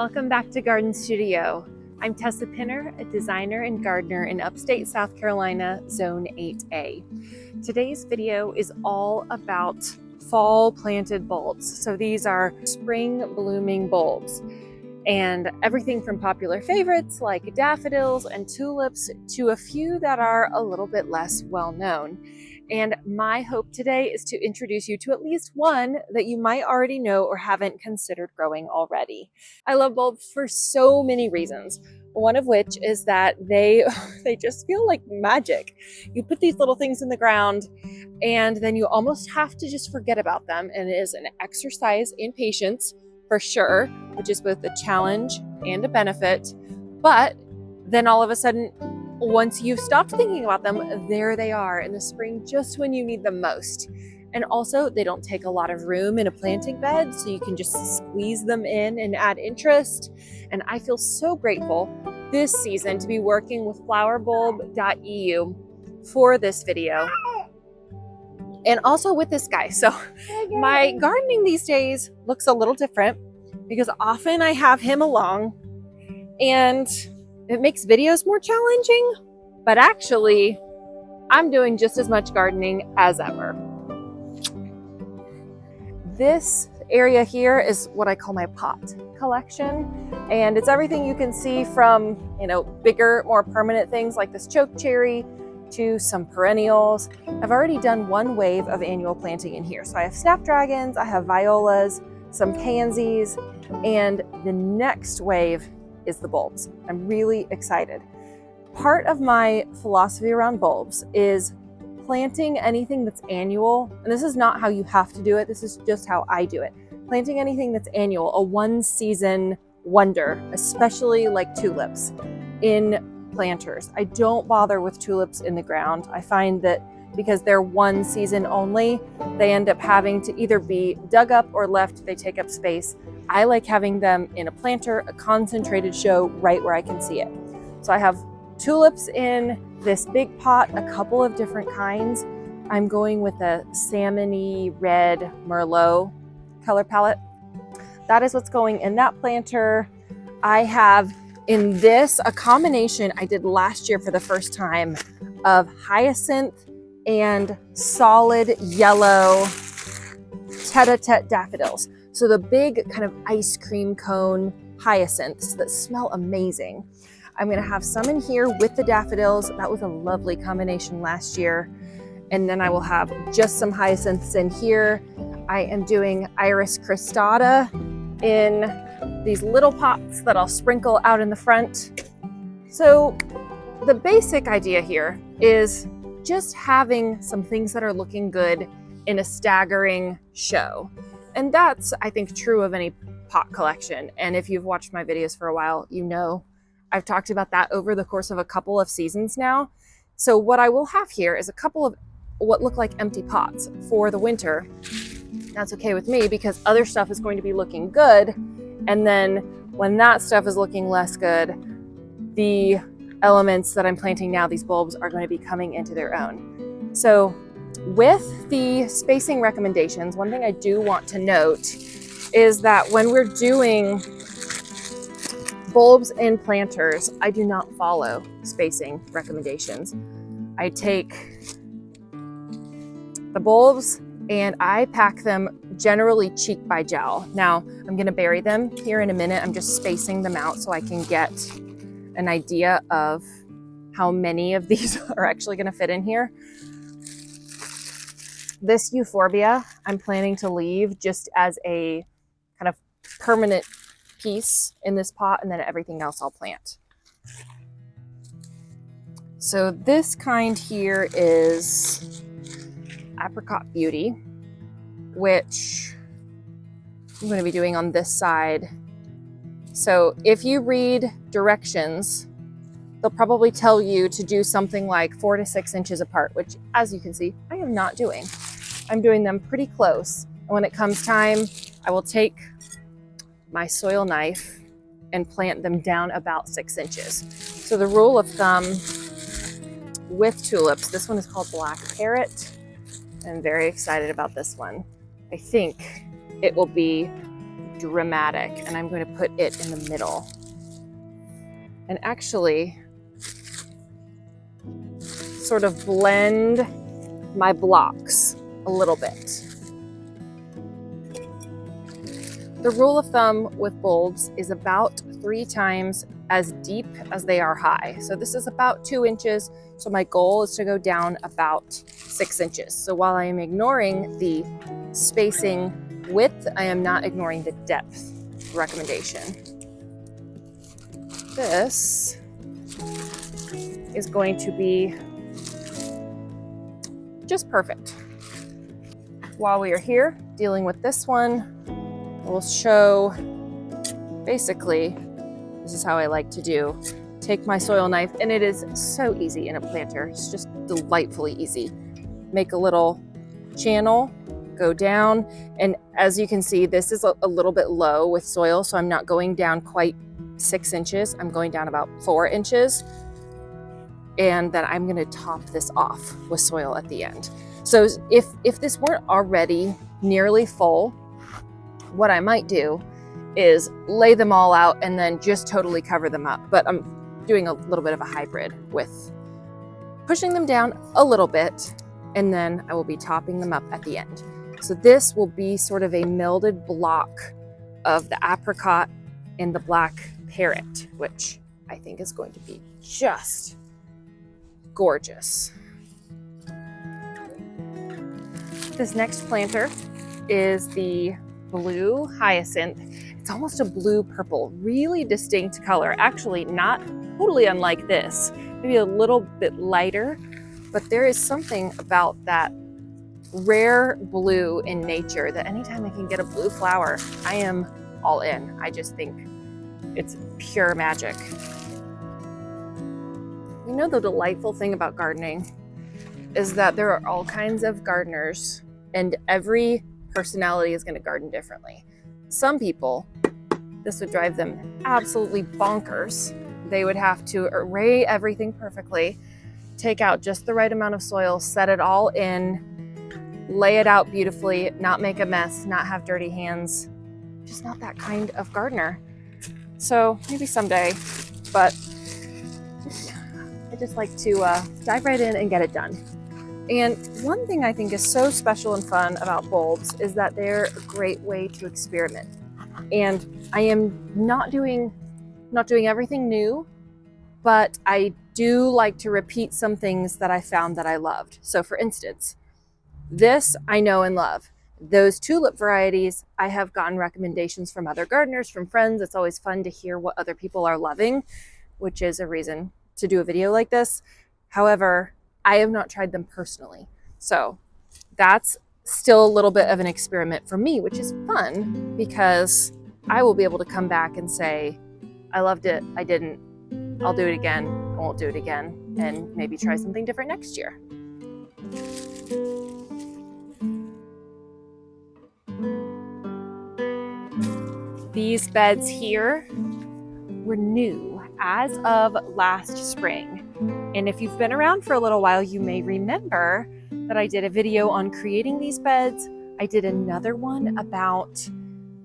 Welcome back to Garden Studio. I'm Tessa Pinner, a designer and gardener in upstate South Carolina, Zone 8A. Today's video is all about fall planted bulbs. So these are spring blooming bulbs, and everything from popular favorites like daffodils and tulips to a few that are a little bit less well known. And my hope today is to introduce you to at least one that you might already know or haven't considered growing already. I love bulbs for so many reasons. One of which is that they just feel like magic. You put these little things in the ground and then you almost have to just forget about them. And it is an exercise in patience for sure, which is both a challenge and a benefit. But then all of a sudden, once you've stopped thinking about them, there they are in the spring, just when you need them most. And also, they don't take a lot of room in a planting bed, so you can just squeeze them in and add interest. And I feel so grateful this season to be working with flowerbulb.eu for this video. And also with this guy. So my gardening these days looks a little different because often I have him along and it makes videos more challenging, but actually I'm doing just as much gardening as ever. This area here is what I call my pot collection, and it's everything you can see from, bigger, more permanent things like this choke cherry to some perennials. I've already done one wave of annual planting in here. So I have snapdragons, I have violas, some pansies, and the next wave is the bulbs. I'm really excited. Part of my philosophy around bulbs is planting anything that's annual, and this is not how you have to do it, this is just how I do it. Planting anything that's annual, a one season wonder, especially like tulips in planters. I don't bother with tulips in the ground. I find that because they're one season only, they end up having to either be dug up or left, they take up space. I like having them in a planter, a concentrated show right where I can see it. So I have tulips in this big pot, a couple of different kinds. I'm going with a salmony red Merlot color palette. That is what's going in that planter. I have in this a combination I did last year for the first time of hyacinth and solid yellow tete-a-tete daffodils. So the big kind of ice cream cone hyacinths that smell amazing. I'm gonna have some in here with the daffodils. That was a lovely combination last year. And then I will have just some hyacinths in here. I am doing Iris cristata in these little pots that I'll sprinkle out in the front. So the basic idea here is just having some things that are looking good in a staggering show. And that's, I think, true of any pot collection. And if you've watched my videos for a while, you know I've talked about that over the course of a couple of seasons now. So what I will have here is a couple of what look like empty pots for the winter. That's okay with me because other stuff is going to be looking good. And then when that stuff is looking less good, the elements that I'm planting now, these bulbs, are going to be coming into their own. So with the spacing recommendations, one thing I do want to note is that when we're doing bulbs in planters, I do not follow spacing recommendations. I take the bulbs and I pack them generally cheek by jowl. Now, I'm gonna bury them here in a minute. I'm just spacing them out so I can get an idea of how many of these are actually gonna fit in here. This euphorbia, I'm planning to leave just as a kind of permanent piece in this pot, and then everything else I'll plant. So this kind here is Apricot Beauty, which I'm going to be doing on this side. So if you read directions, they'll probably tell you to do something like 4 to 6 inches apart, which, as you can see, I am not doing. I'm doing them pretty close. And when it comes time, I will take my soil knife and plant them down about 6 inches. So the rule of thumb with tulips, this one is called Black Parrot. I'm very excited about this one. I think it will be dramatic, and I'm going to put it in the middle. And actually sort of blend my blocks a little bit. The rule of thumb with bulbs is about 3 times as deep as they are high. So this is about 2 inches. So my goal is to go down about 6 inches. So while I am ignoring the spacing width, I am not ignoring the depth recommendation. This is going to be just perfect. While we are here dealing with this one, we'll show basically, this is how I like to do. Take my soil knife, and it is so easy in a planter. It's just delightfully easy. Make a little channel, go down, and as you can see, this is a little bit low with soil, so I'm not going down quite 6 inches. I'm going down about 4 inches, and then I'm gonna top this off with soil at the end. So if this weren't already nearly full, what I might do is lay them all out and then just totally cover them up. But I'm doing a little bit of a hybrid with pushing them down a little bit, and then I will be topping them up at the end. So this will be sort of a melded block of the apricot and the black parrot, which I think is going to be just gorgeous. This next planter is the blue hyacinth. It's almost a blue purple, really distinct color. Actually, not totally unlike this, maybe a little bit lighter, but there is something about that rare blue in nature that anytime I can get a blue flower, I am all in. I just think it's pure magic. You know, the delightful thing about gardening is that there are all kinds of gardeners, and every personality is going to garden differently. Some people, this would drive them absolutely bonkers. They would have to array everything perfectly, take out just the right amount of soil, set it all in, lay it out beautifully, not make a mess, not have dirty hands. Just not that kind of gardener. So maybe someday, but I just like to dive right in and get it done. And one thing I think is so special and fun about bulbs is that they're a great way to experiment. And I am not doing everything new, but I do like to repeat some things that I found that I loved. So for instance, this I know and love. Those tulip varieties, I have gotten recommendations from other gardeners, from friends. It's always fun to hear what other people are loving, which is a reason to do a video like this. However, I have not tried them personally. So that's still a little bit of an experiment for me, which is fun because I will be able to come back and say, I loved it, I didn't, I'll do it again, I won't do it again, and maybe try something different next year. These beds here were new as of last spring. And if you've been around for a little while, you may remember that I did a video on creating these beds. I did another one about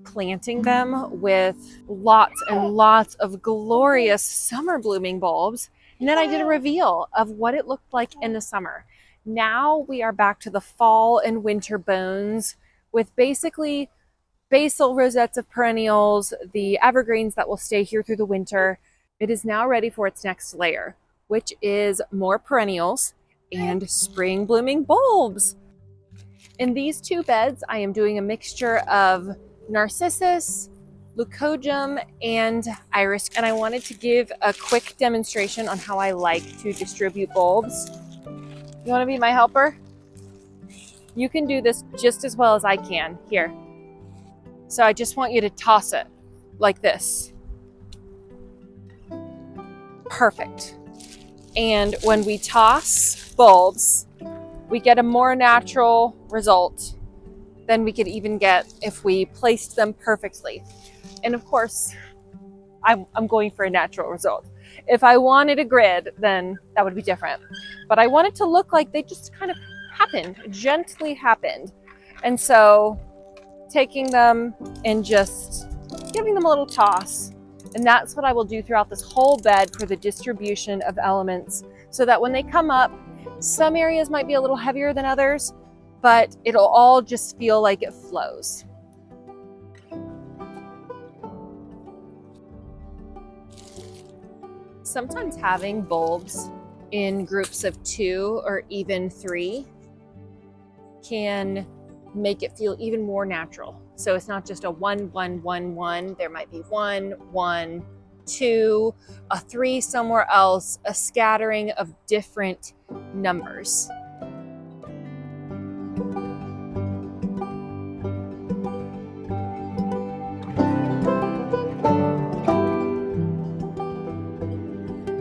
planting them with lots and lots of glorious summer blooming bulbs. And then I did a reveal of what it looked like in the summer. Now we are back to the fall and winter bones with basically basal rosettes of perennials, the evergreens that will stay here through the winter. It is now ready for its next layer, which is more perennials and spring blooming bulbs. In these 2 beds, I am doing a mixture of narcissus, leucojum, and iris, and I wanted to give a quick demonstration on how I like to distribute bulbs. You want to be my helper? You can do this just as well as I can. Here. So I just want you to toss it like this. Perfect. And when we toss bulbs, we get a more natural result than we could even get if we placed them perfectly. And of course, I'm going for a natural result. If I wanted a grid, then that would be different. But I want it to look like they just kind of happened, gently happened. And so taking them and just giving them a little toss. And that's what I will do throughout this whole bed for the distribution of elements, so that when they come up, some areas might be a little heavier than others, but it'll all just feel like it flows. Sometimes having bulbs in groups of 2 or even 3 can make it feel even more natural. So it's not just a 1, 1, 1, 1. There might be 1, 1, 2, a 3 somewhere else, a scattering of different numbers.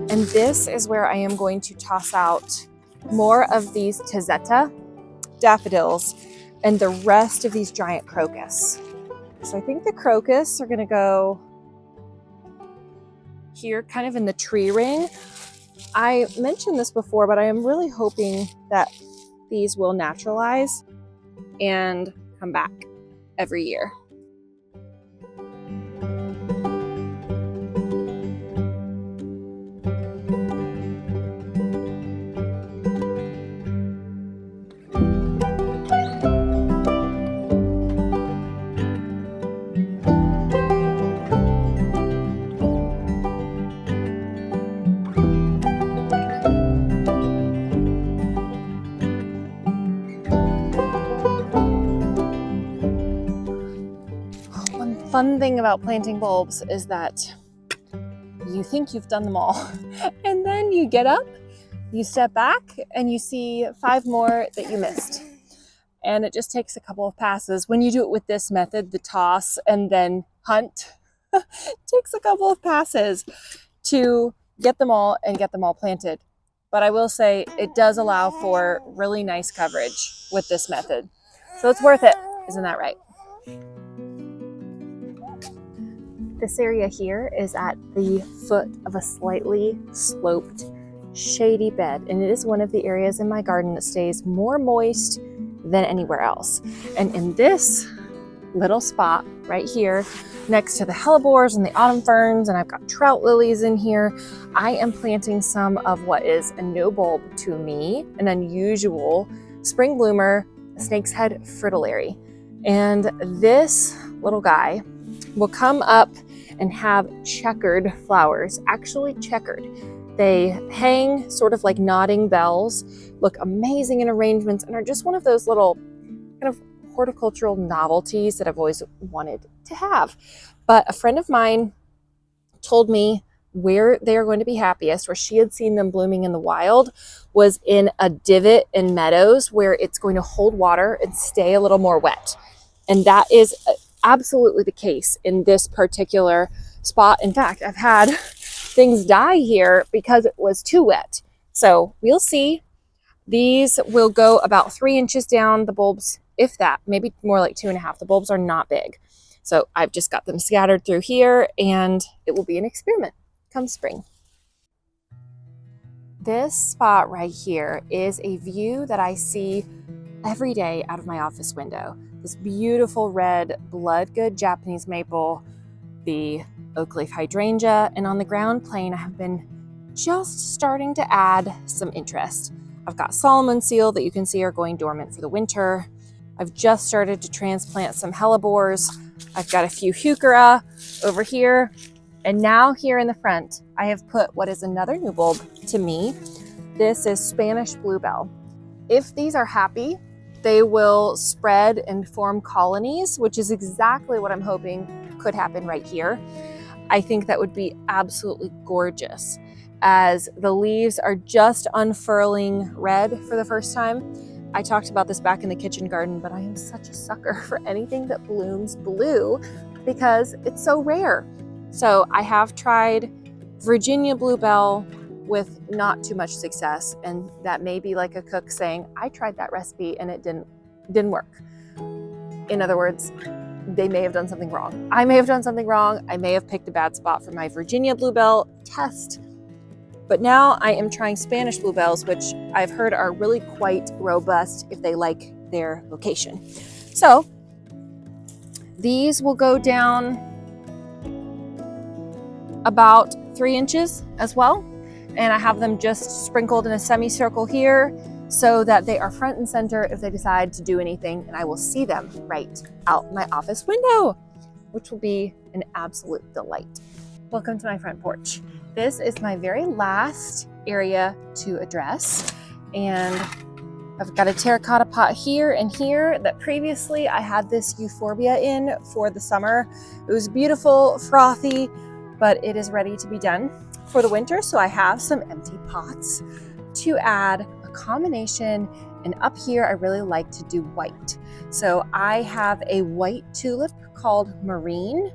And this is where I am going to toss out more of these Tazetta daffodils and the rest of these giant crocus. So I think the crocus are going to go here, kind of in the tree ring. I mentioned this before, but I am really hoping that these will naturalize and come back every year. Fun thing about planting bulbs is that you think you've done them all, and then you get up, you step back, and you see 5 more that you missed. And it just takes a couple of passes. When you do it with this method, the toss and then hunt, it takes a couple of passes to get them all and get them all planted. But I will say it does allow for really nice coverage with this method. So it's worth it, isn't that right? This area here is at the foot of a slightly sloped, shady bed, and it is one of the areas in my garden that stays more moist than anywhere else. And in this little spot right here, next to the hellebores and the autumn ferns, and I've got trout lilies in here, I am planting some of what is a no bulb to me, an unusual spring bloomer, snake's head fritillary. And this little guy will come up and have checkered flowers, actually checkered. They hang sort of like nodding bells, look amazing in arrangements, and are just one of those little kind of horticultural novelties that I've always wanted to have. But a friend of mine told me where they are going to be happiest, where she had seen them blooming in the wild, was in a divot in meadows where it's going to hold water and stay a little more wet. And that is absolutely the case in this particular spot. In fact, I've had things die here because it was too wet. So we'll see. These will go about 3 inches down, the bulbs, if that, maybe more like 2.5. The bulbs are not big. So I've just got them scattered through here, and it will be an experiment come spring. This spot right here is a view that I see every day out of my office window. This beautiful red bloodgood Japanese maple, the oak leaf hydrangea, and on the ground plane I have been just starting to add some interest. I've got Solomon seal that you can see are going dormant for the winter. I've just started to transplant some hellebores. I've got a few heuchera over here. And now here in the front, I have put what is another new bulb to me. This is Spanish bluebell. If these are happy, they will spread and form colonies, which is exactly what I'm hoping could happen right here. I think that would be absolutely gorgeous as the leaves are just unfurling red for the first time. I talked about this back in the kitchen garden, but I am such a sucker for anything that blooms blue because it's so rare. So I have tried Virginia bluebell with not too much success, and that may be like a cook saying, I tried that recipe and it didn't work. In other words, they may have done something wrong. I may have done something wrong. I may have picked a bad spot for my Virginia bluebell test. But now I am trying Spanish bluebells, which I've heard are really quite robust if they like their location. So these will go down about 3 inches as well. And I have them just sprinkled in a semicircle here so that they are front and center if they decide to do anything, and I will see them right out my office window, which will be an absolute delight. Welcome to my front porch. This is my very last area to address, and I've got a terracotta pot here and here that previously I had this euphorbia in for the summer. It was beautiful, frothy, but it is ready to be done for the winter. So I have some empty pots to add a combination, and up here I really like to do white. So I have a white tulip called Marine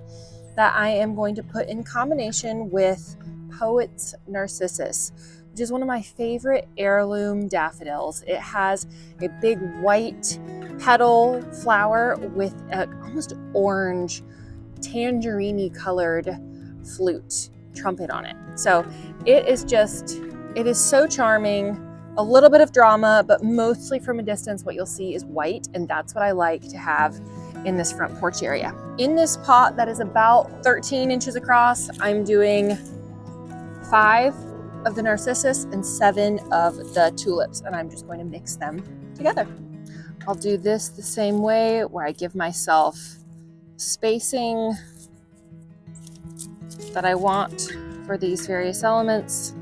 that I am going to put in combination with Poet's Narcissus, which is one of my favorite heirloom daffodils. It has a big white petal flower with an almost orange, tangerine-y colored flute trumpet on it. So it is so charming, a little bit of drama, but mostly from a distance what you'll see is white, and that's what I like to have in this front porch area. In this pot that is about 13 inches across, I'm doing 5 of the narcissus and 7 of the tulips, and I'm just going to mix them together. I'll do this the same way, where I give myself spacing that I want for these various elements,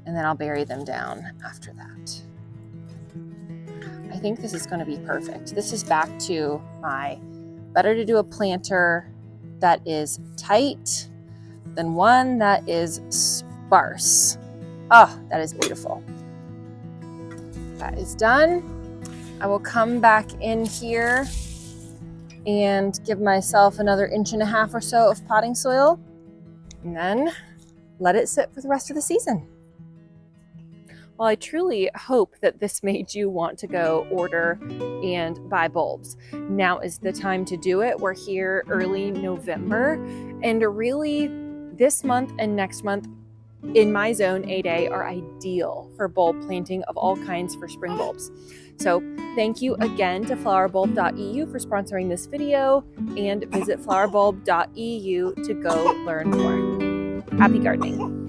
and then I'll bury them down after that. I think this is going to be perfect. This is back to my better to do a planter that is tight than one that is sparse. Oh, that is beautiful. That is done. I will come back in here and give myself another 1.5 inches or so of potting soil, and then let it sit for the rest of the season. Well, I truly hope that this made you want to go order and buy bulbs. Now is the time to do it. We're here early November, and really this month and next month in my zone 8A are ideal for bulb planting of all kinds for spring bulbs. So thank you again to flowerbulb.eu for sponsoring this video, and visit flowerbulb.eu to go learn more. Happy gardening.